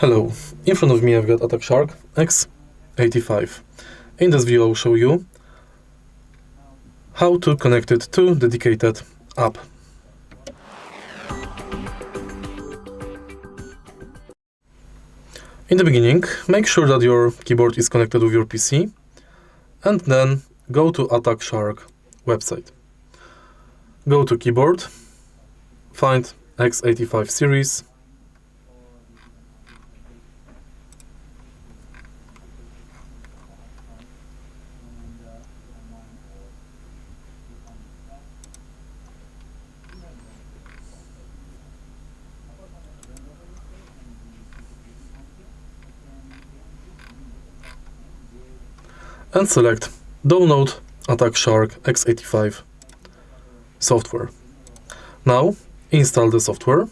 Hello, in front of me I've got Attack Shark X85. In this video I'll show you how to connect it to dedicated app. In the beginning, make sure that your keyboard is connected with your PC and then go to Attack Shark website. Go to Keyboard, find X85 series, and select Download Attack Shark X85 software. Now install the software.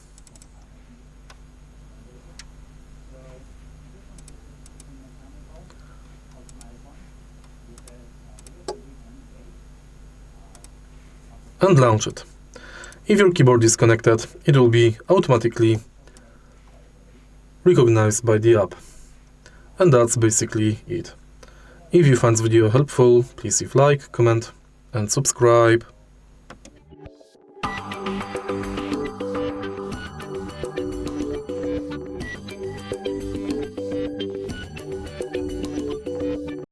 And launch it. If your keyboard is connected, it will be automatically recognized by the app. And that's basically it. If you find this video helpful, please leave like, comment and subscribe.